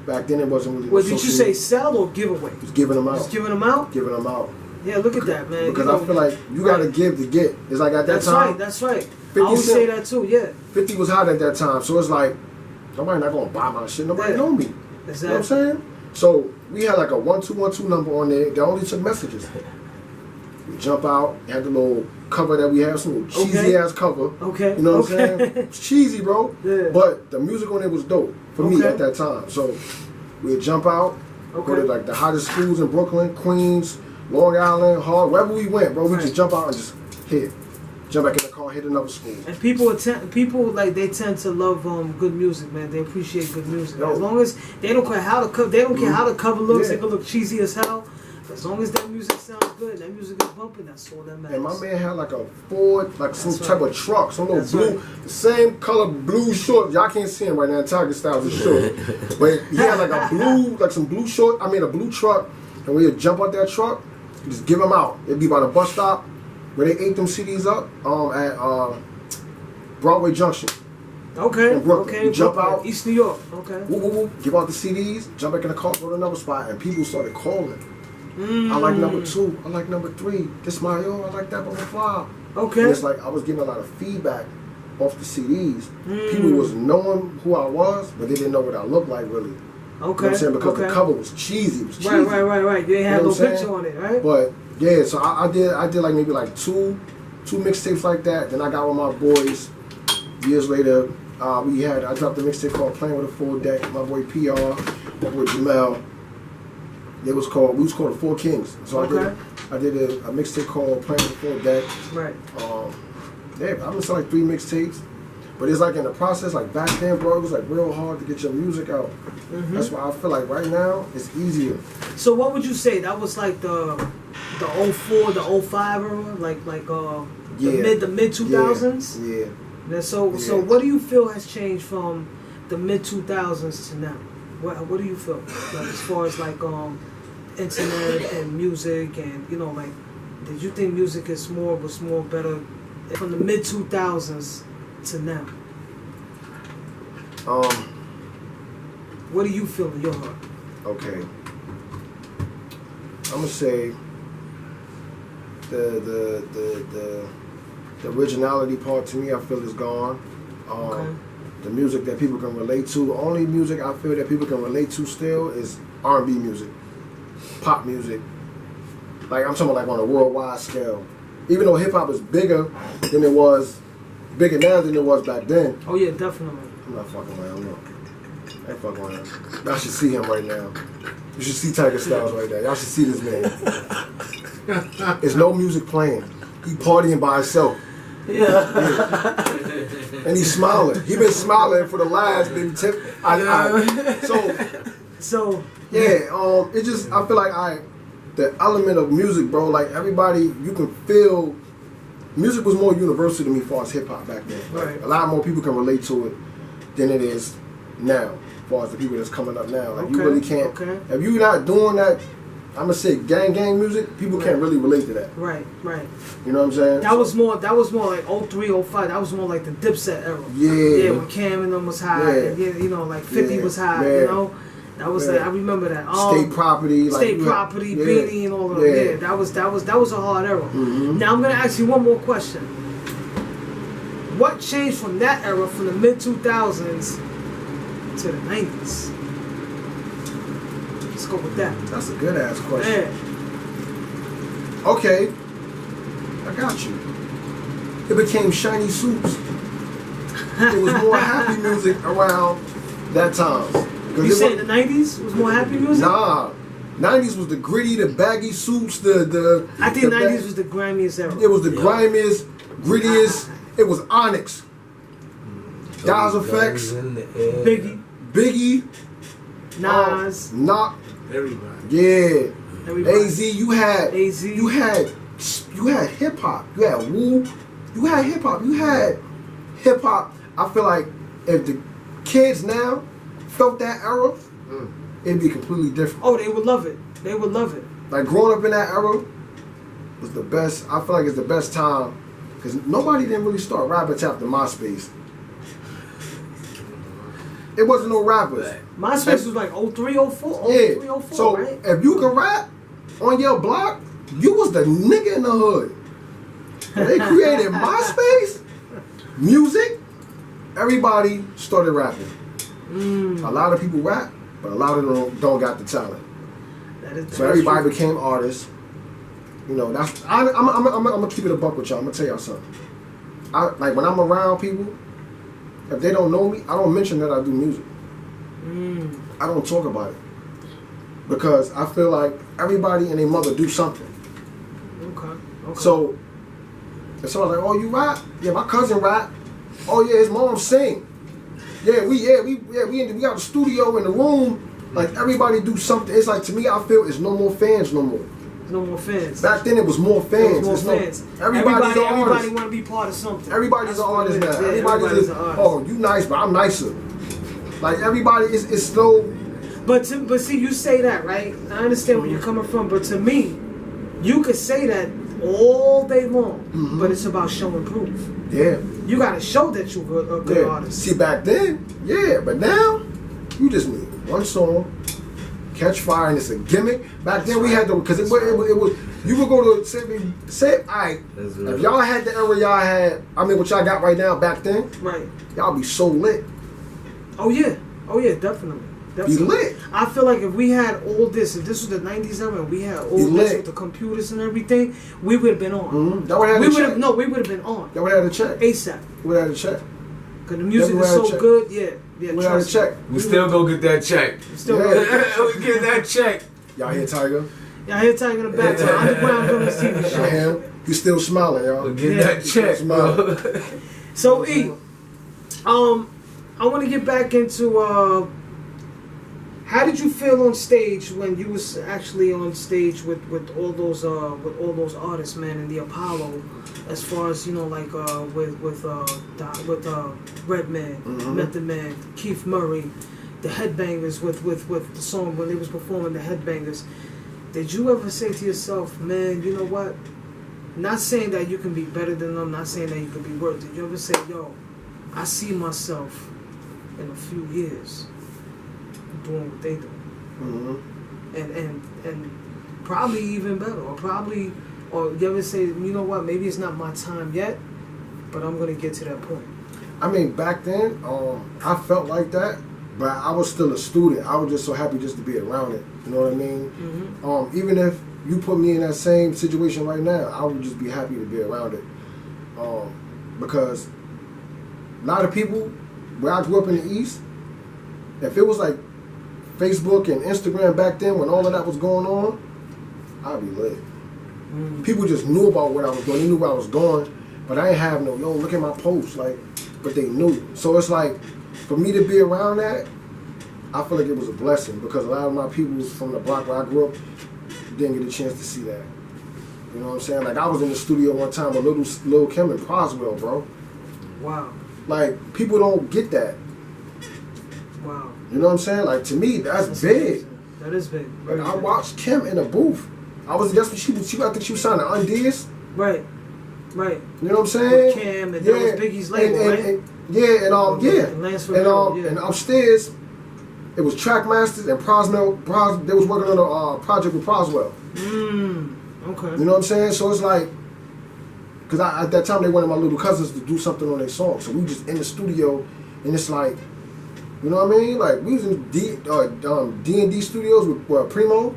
Speaker 3: Back then it wasn't really.
Speaker 2: Well, did you say sell or give away?
Speaker 3: Just giving them out.
Speaker 2: Just giving them out?
Speaker 3: Giving them out.
Speaker 2: Yeah, look at that, man.
Speaker 3: Because I feel like you gotta give to get. It's like at that time.
Speaker 2: That's right. I always say that too, yeah.
Speaker 3: 50 was hot at that time, so it's like, nobody not gonna buy my shit. Nobody know me.
Speaker 2: Exactly.
Speaker 3: You know what I'm saying? So we had like a 1212 number on there that only took messages. We jump out, had the little cover that we have, some little cheesy ass cover.
Speaker 2: Okay.
Speaker 3: You know what I'm saying? It's cheesy, bro.
Speaker 2: Yeah.
Speaker 3: But the music on it was dope for me at that time. So we'd jump out, go to like the hottest schools in Brooklyn, Queens, Long Island, Harlem, wherever we went, bro. We just jump out and just hit. Jump back in the car, hit another school.
Speaker 2: And people tend to love good music, man. They appreciate good music. As long as they don't care how the cover looks, it can look cheesy as hell. As long as that music sounds good, that music is bumping, that's all that matters.
Speaker 3: And my man had like a Ford, like some type of truck, some little blue, the same color blue shorts. Y'all can't see him right now, tigerstyles is short. But he had like a blue, like some blue short, a blue truck, and we'd jump out that truck, just give them out. It'd be by the bus stop where they ate them CDs up at Broadway Junction.
Speaker 2: Okay.
Speaker 3: In Brooklyn.
Speaker 2: Okay.
Speaker 3: You jump out.
Speaker 2: East New York. Okay.
Speaker 3: Whoop, whoop, whoop, give out the CDs, jump back in the car, go to another spot, and people started calling. I like number 2. I like number 3. This my I like that number 5.
Speaker 2: Okay.
Speaker 3: And it's like I was getting a lot of feedback off the CDs. People was knowing who I was, but they didn't know what I looked like really.
Speaker 2: Okay.
Speaker 3: You know what I'm saying? Because the cover was cheesy. It was cheesy.
Speaker 2: Right. You ain't had no picture on it, right?
Speaker 3: But yeah, so I did like maybe like two mixtapes like that. Then I got with my boys. Years later, I dropped a mixtape called Playing with a Full Deck. My boy PR, my boy Jamel. We was called the Four Kings. So I did a mixtape called Playing with a Full Deck.
Speaker 2: Right.
Speaker 3: I've been selling like 3 mixtapes. But it's like in the process, like back then, bro, it was like real hard to get your music out. That's why I feel like right now it's easier.
Speaker 2: So what would you say that was like the 04, the 05 era, like the mid 2000s?
Speaker 3: Yeah.
Speaker 2: So what do you feel has changed from the mid 2000s to now? What do you feel? Like as far as like internet and music and like, did you think music was more better from the mid 2000s to now? What do you feel in your heart?
Speaker 3: Okay. I'm gonna say the originality part to me, I feel is gone.
Speaker 2: Okay.
Speaker 3: The music that people can relate to, only music I feel that people can relate to still is R&B music, pop music. Like I'm talking like on a worldwide scale. Even though hip hop is bigger now than it was back then.
Speaker 2: Oh yeah, definitely.
Speaker 3: I'm not fucking around, no. I ain't fucking around. Y'all should see him right now. You should see tigerstyles right now. Y'all should see this man. There's no music playing. He partying by himself.
Speaker 2: Yeah.
Speaker 3: And he's smiling. He been smiling for the last maybe 10. So yeah. It just I feel like the element of music, bro. Like everybody, you can feel. Music was more universal to me as far as hip hop back then.
Speaker 2: Right.
Speaker 3: A lot more people can relate to it than it is now. As far as the people that's coming up now, like you really can't. Okay. If you're not doing that, I'm gonna say gang music, people can't really relate to that.
Speaker 2: Right.
Speaker 3: You know what I'm saying?
Speaker 2: That was more like 03, 05. That was more like the Dipset era.
Speaker 3: Yeah.
Speaker 2: When Cam and them was high. Yeah. And, like 50 was high.
Speaker 3: Yeah.
Speaker 2: That was like I remember that.
Speaker 3: State Property,
Speaker 2: Beanie, and all of that. Yeah. That was a hard era.
Speaker 3: Mm-hmm.
Speaker 2: Now I'm gonna ask you one more question. What changed from that era, from the mid 2000s to the 90s? Let's go with that.
Speaker 3: That's a good ass question.
Speaker 2: Yeah.
Speaker 3: Okay, I got you. It became shiny suits. It was more happy music around that time.
Speaker 2: You saying the 90s was more happy music?
Speaker 3: Nah. 90s was the gritty, the baggy suits,
Speaker 2: I think 90s was the grimiest era.
Speaker 3: It was the grimiest, grittiest. It was Onyx. Guys Effects. Biggie.
Speaker 2: Nas.
Speaker 3: Everybody. Yeah.
Speaker 2: Everybody.
Speaker 3: AZ. You had hip hop. You had Wu. You had hip hop. I feel like if the kids now felt that era, it'd be completely different.
Speaker 2: Oh, they would love it.
Speaker 3: Like growing up in that era was the best. I feel like it's the best time because nobody didn't really start rapping after MySpace. It wasn't no rappers.
Speaker 2: MySpace was like 03, 04?
Speaker 3: Yeah.
Speaker 2: 03, 04,
Speaker 3: so
Speaker 2: right?
Speaker 3: if you can rap on your block, you was the nigga in the hood. When they created MySpace, music, everybody started rapping. A lot of people rap, but a lot of them don't got the talent. So everybody became artists. You know, that's I'm gonna keep it a buck with y'all. I'm gonna tell y'all something. Like when I'm around people, if they don't know me, I don't mention that I do music. I don't talk about it because I feel like everybody and their mother do something.
Speaker 2: Okay.
Speaker 3: So if someone's like, "Oh, you rap?" Yeah, my cousin rap. Oh yeah, his mom sing. Yeah, we got the studio in the room. Like everybody do something. It's like to me, I feel it's no more fans no more.
Speaker 2: No more fans.
Speaker 3: Back then it was more fans. Everybody
Speaker 2: want to be part of something.
Speaker 3: Everybody's an artist now. Everybody's an artist. Oh, you nice, but I'm nicer. Like everybody is so.
Speaker 2: But see, you say that, right? I understand where you're coming from, but to me, you could say that all day long, but it's about showing proof.
Speaker 3: Yeah.
Speaker 2: You gotta show that you're a good artist.
Speaker 3: See, back then, but now, you just need one song, catch fire, and it's a gimmick. Back then we had to, because it was, you would go to, say, all right, if y'all had the era y'all had, I mean, what y'all got right now back then,
Speaker 2: right?
Speaker 3: Y'all be so lit.
Speaker 2: Oh yeah, definitely.
Speaker 3: Be lit.
Speaker 2: I feel like if we had all this, if this was the 90s era and we had all this with the computers and everything, we would have been on.
Speaker 3: That would have
Speaker 2: we would have been on.
Speaker 3: That would have had a check.
Speaker 2: ASAP.
Speaker 3: We would have had a check.
Speaker 2: Because the music is so good, yeah.
Speaker 3: We would have had a check.
Speaker 1: We still go get that check. We get that check.
Speaker 3: Y'all hear Tiger?
Speaker 2: Y'all hear Tiger in the back to Undergroundvillens TV show.
Speaker 3: Y'all he's still smiling, y'all.
Speaker 1: We'll get that check.
Speaker 3: Smiling.
Speaker 2: So I want to get back into How did you feel on stage when you was actually on stage with all those artists, man, in the Apollo? As far as like with Redman, Method Man, Keith Murray, the Headbangers with the song when they was performing the Headbangers. Did you ever say to yourself, man, you know what? Not saying that you can be better than them, not saying that you can be worse. Did you ever say, yo, I see myself in a few years doing what they do, and probably even better, or you ever say, you know what, maybe it's not my time yet, but I'm gonna get to that point.
Speaker 3: I mean, back then, I felt like that, but I was still a student. I was just so happy just to be around it. You know what I mean? Even if you put me in that same situation right now, I would just be happy to be around it, because a lot of people, where I grew up in the East, if it was like Facebook and Instagram back then when all of that was going on, I'd be lit. People just knew about what I was doing. They knew where I was going, but I ain't have no, yo, look at my posts, like, but they knew. So it's like, for me to be around that, I feel like it was a blessing, because a lot of my people from the block where I grew up didn't get a chance to see that. You know what I'm saying? Like, I was in the studio one time with Lil Kim and Proswell, bro.
Speaker 2: Wow.
Speaker 3: Like, people don't get that.
Speaker 2: Wow.
Speaker 3: You know what I'm saying? Like, to me, that's big.
Speaker 2: Amazing. That is big.
Speaker 3: Like, I watched Kim in a booth. That's what she was. I think she was signed to Undees.
Speaker 2: Right.
Speaker 3: You know what I'm saying?
Speaker 2: With Kim, and that was Biggie's label, right?
Speaker 3: And upstairs, it was Trackmasters and Proswell. They was working on a project with Proswell.
Speaker 2: Okay.
Speaker 3: You know what I'm saying? So it's like, because at that time they wanted my little cousins to do something on their song, so we just in the studio, and it's like, you know what I mean? Like, we was in D&D studios with Primo.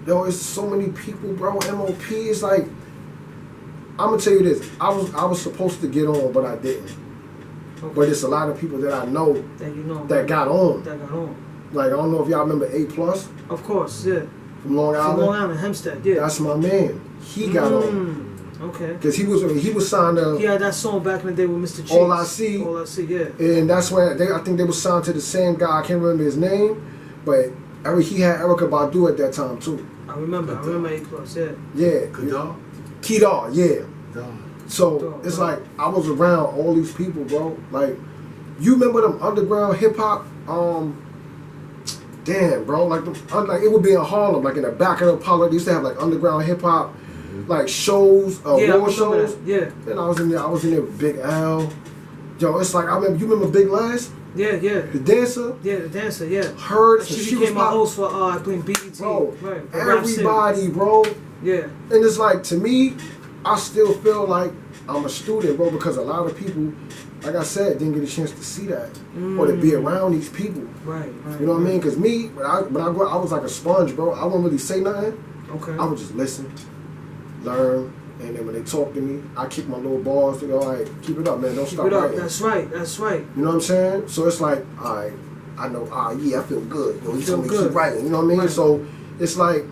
Speaker 3: Yo, it's so many people, bro. MOP, it's like, I'm gonna tell you this. I was supposed to get on, but I didn't. Okay. But it's a lot of people that I know that got on. Like, I don't know if y'all remember A+.
Speaker 2: Of course, yeah.
Speaker 3: From Long Island.
Speaker 2: From Long Island, Hempstead, yeah.
Speaker 3: That's my man. He got on.
Speaker 2: Okay.
Speaker 3: Because he was signed to.
Speaker 2: He had that song back in the day with Mr. Cheeks.
Speaker 3: All I See.
Speaker 2: All I See, yeah.
Speaker 3: And that's when I think they were signed to the same guy. I can't remember his name, but he had Erykah Badu at that time too.
Speaker 2: I remember A+, yeah.
Speaker 3: Yeah. Kedar, yeah. So it's like, I was around all these people, bro. Like, you remember them underground hip hop? Damn, bro. Like it would be in Harlem, like in the back of the Apollo. They used to have like underground hip hop, like shows, war shows.
Speaker 2: That. Yeah.
Speaker 3: And I was in there with Big L. Yo, it's like, you remember Big Les?
Speaker 2: Yeah.
Speaker 3: The dancer?
Speaker 2: Yeah, the dancer, yeah.
Speaker 3: Her,
Speaker 2: she became my host for, I think, BET.
Speaker 3: Bro,
Speaker 2: right.
Speaker 3: Everybody, bro.
Speaker 2: Yeah.
Speaker 3: And it's like, to me, I still feel like I'm a student, bro, because a lot of people, like I said, didn't get a chance to see that or to be around these people.
Speaker 2: Right.
Speaker 3: You know what I mean? Because me, when I grew up, I was like a sponge, bro. I wouldn't really say nothing.
Speaker 2: Okay.
Speaker 3: I would just listen, learn, and then when they talk to me, I kick my little balls. They go, all right, keep it up, man. Don't stop writing.
Speaker 2: That's right.
Speaker 3: You know what I'm saying? So it's like, all right, I know, yeah, I feel good. He told me to keep writing. You know what I mean? Right. So it's like,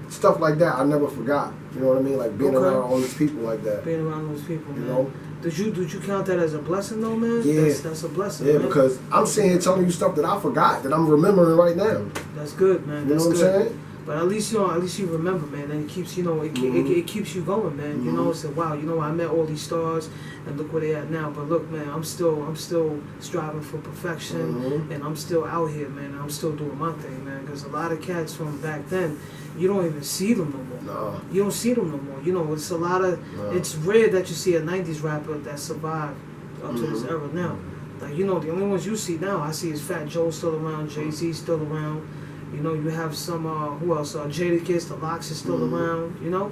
Speaker 3: stuff like that I never forgot. You know what I mean? Like being around all these people like that.
Speaker 2: Being around those people, man.
Speaker 3: You know?
Speaker 2: Did you count that as a blessing though, man?
Speaker 3: Yeah.
Speaker 2: That's a blessing.
Speaker 3: Yeah,
Speaker 2: man.
Speaker 3: because I'm sitting here telling you stuff that I forgot, that I'm remembering right now.
Speaker 2: That's good, man.
Speaker 3: You know what I'm saying?
Speaker 2: But at least you remember, man, and it keeps it keeps you going, man. You know, it's like, wow, I met all these stars, and look where they at now. But look, man, I'm still striving for perfection, and I'm still out here, man. And I'm still doing my thing, man. Because a lot of cats from back then, you don't even see them no more.
Speaker 3: No.
Speaker 2: You don't see them no more. You know, it's a lot of. No. It's rare that you see a '90s rapper that survived up to this era now. Like, you know, the only ones you see now, I see is Fat Joe still around, Jay-Z still around. You know, you have some, who else? Jadakiss, the Locks is still around, you know?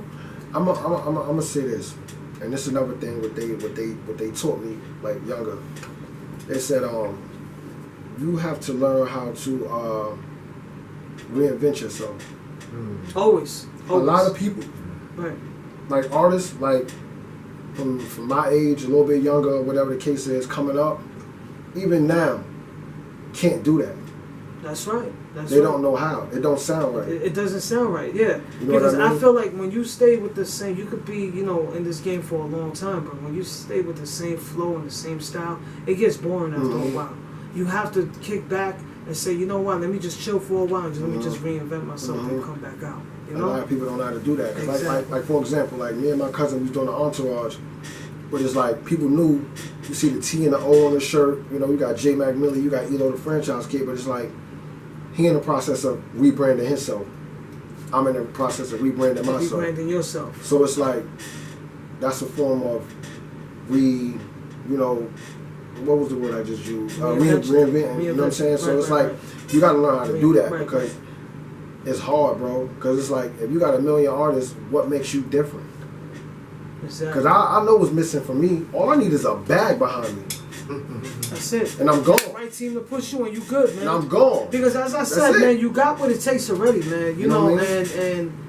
Speaker 3: I'm gonna say this, and this is another thing what they taught me, like, younger. They said, you have to learn how to reinvent yourself.
Speaker 2: Always.
Speaker 3: A lot of people,
Speaker 2: right,
Speaker 3: like artists, like from my age, a little bit younger, whatever the case is, coming up, even now, can't do that.
Speaker 2: That's right.
Speaker 3: They don't know how. It don't sound right.
Speaker 2: It doesn't sound right, yeah.
Speaker 3: You know
Speaker 2: because
Speaker 3: what I mean?
Speaker 2: I feel like when you stay with the same, you could be, you know, in this game for a long time, but when you stay with the same flow and the same style, it gets boring after a while. You have to kick back, and say, you know what, let me just chill for a while and let me just reinvent myself and come back out. You know?
Speaker 3: A lot of people don't know how to do that.
Speaker 2: Exactly.
Speaker 3: Like for example, like me and my cousin was doing the entourage, but it's like people knew, you see the T and the O on the shirt, you know, you got J Mac Millie, you got ELO the franchise kid, but it's like he in the process of rebranding himself. I'm in the process of rebranding myself.
Speaker 2: Rebranding yourself.
Speaker 3: So it's like, that's a form of you know, what was the word I just used? Reinventing, you know what I'm saying? So it's like, you got to learn how to do that because it's hard, bro. Because it's like, if you got a million artists, what makes you different?
Speaker 2: Exactly.
Speaker 3: Because I know what's missing for me. All I need is a bag behind me.
Speaker 2: That's it.
Speaker 3: And I'm gone.
Speaker 2: Right team to push you and you good, man.
Speaker 3: And I'm gone.
Speaker 2: Because as I said, man, you got what it takes already, man. You know what I mean? and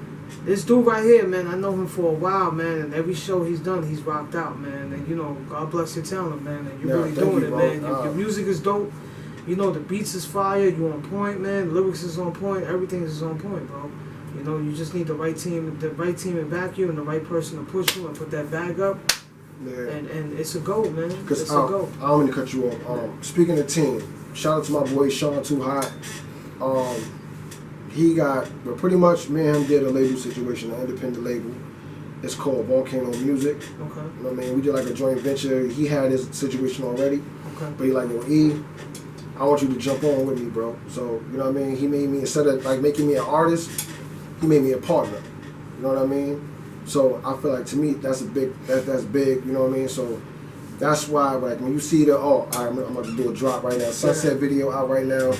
Speaker 2: this dude right here, man, I know him for a while, man, and every show he's done, he's rocked out, man. And you know, God bless your talent, man. And you're really doing it, man. Your music is dope. You know, the beats is fire. You on point, man. Lyrics is on point. Everything is on point, bro. You know, you just need the right team to back you and the right person to push you and put that bag up. Yeah. And it's a go, man. It's a go.
Speaker 3: I don't mean to cut you off. Speaking of team, shout out to my boy Sean Too Hot. He got, but pretty much me and him did a label situation, an independent label. It's called Volcano Music. Okay. You know what I mean? We did like a joint venture. He had his situation already. Okay. But he like, yo, E, I want you to jump on with me, bro. So, you know what I mean? He made me, instead of like making me an artist, he made me a partner. You know what I mean? So I feel like to me that's big, you know what I mean? So that's why like when you see the I'm about to do a drop right now. Sunset video out right now.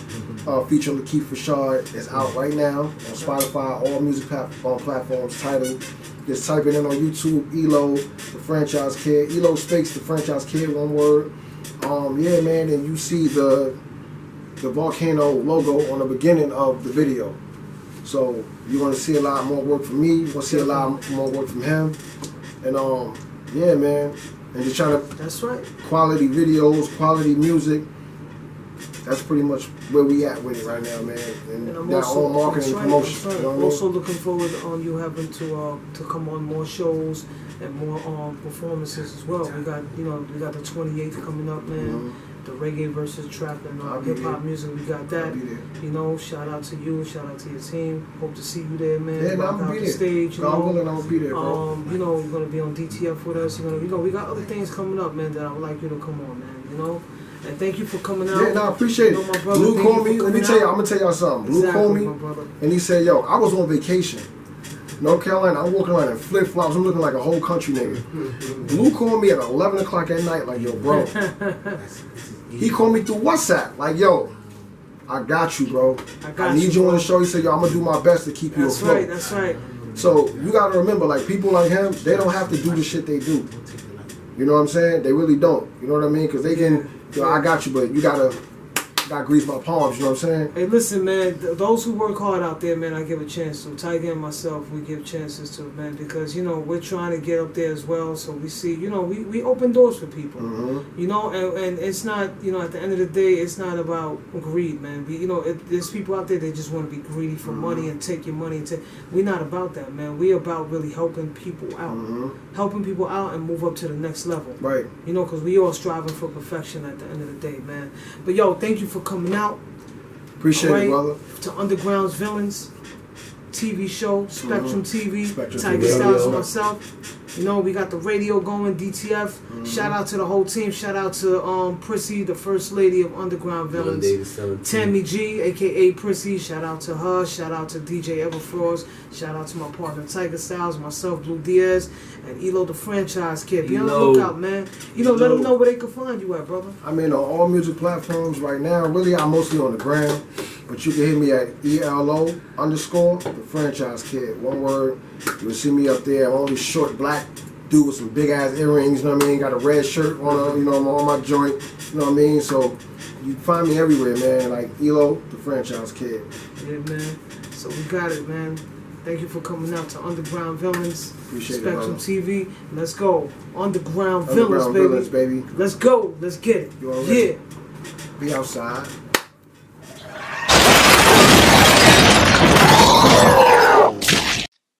Speaker 3: Featuring Lakeith Rashad is out right now on Spotify, all music platforms. Title. Just type it in on YouTube, ELO, the franchise kid. ELO Space, the franchise kid, one word. Yeah, man, and you see the volcano logo on the beginning of the video. So you're gonna see a lot more work from me. You're gonna see a lot more work from him, and yeah, man. And just trying to.
Speaker 2: That's right.
Speaker 3: Quality videos, quality music. That's pretty much where we at with it right now, man. And
Speaker 2: I'm
Speaker 3: not
Speaker 2: also,
Speaker 3: all marketing and promotion. You know what
Speaker 2: also looking forward on you having to come on more shows and more performances as well. We got we got the 28th coming up, man. The reggae versus trap and hip hop music, we got that. You know, shout out to you, shout out to your team. Hope to see you there, man.
Speaker 3: Yeah, I'm gonna be there.
Speaker 2: Stage, you know.
Speaker 3: I'm gonna be there, bro.
Speaker 2: You know, you're gonna be on DTF with us. You know, we got other things coming up, man. That I would like you to come on, man. You know. And thank you for coming out.
Speaker 3: Yeah, no, I appreciate it.
Speaker 2: My brother,
Speaker 3: Blue called me. Let me tell you, I'm gonna tell y'all something. Blue called me, and he said, "Yo, I was on vacation, North Carolina. I'm walking around in flip flops. I'm looking like a whole country nigga." Blue called me at 11 o'clock at night, like, "Yo, bro." He called me through WhatsApp, like, "Yo, I got you, bro. I need you on the show." He said, "Yo, I'm gonna do my best to keep you afloat."
Speaker 2: That's right.
Speaker 3: So you gotta remember, like, people like him, they don't have to do the shit they do. You know what I'm saying? They really don't. You know what I mean? Because they can. Yo, I got you, but you gotta grease my palms, you know what I'm saying?
Speaker 2: Hey, listen, man, those who work hard out there, man, I give a chance to. Tiger and myself, we give chances to, man, because, you know, we're trying to get up there as well, so we see, you know, we open doors for people, you know, and it's not, you know, at the end of the day, it's not about greed, man. You know, there's people out there that just want to be greedy for money and take your money. We're not about that, man. We're about really helping people out, and move up to the next level.
Speaker 3: Right.
Speaker 2: You know, because we all striving for perfection at the end of the day, man. But, yo, thank you for coming out.
Speaker 3: Appreciate it, brother.
Speaker 2: To Underground's Villains TV show, Spectrum TV,
Speaker 3: Spectrum
Speaker 2: tigerstyles
Speaker 3: TV.
Speaker 2: and myself. You know, we got the radio going, DTF. Shout out to the whole team. Shout out to Prissy, the first lady of Underground Villains. Tammy G, aka Prissy. Shout out to her. Shout out to DJ Everfrost. Shout out to my partner Tigerstyles, myself, Blue Diaz, and ELO the franchise kid. Be on the lookout, man. You know, let them know where they can find you at, brother.
Speaker 3: I mean, on all music platforms right now. Really, I'm mostly on the gram. But you can hit me at ELO _ the franchise kid. One word. You'll see me up there. I'm only short black dude with some big ass earrings, you know what I mean? Got a red shirt on, you know, on my joint, you know what I mean? So you find me everywhere, man. Like ELO, the franchise kid.
Speaker 2: Yeah, man. So we got it, man. Thank you for coming out to Underground Villains.
Speaker 3: Appreciate
Speaker 2: Spectrum
Speaker 3: it,
Speaker 2: TV. Let's go. Underground Villains, baby.
Speaker 3: Villains, baby.
Speaker 2: Let's go. Let's get it.
Speaker 3: Yeah. Be outside.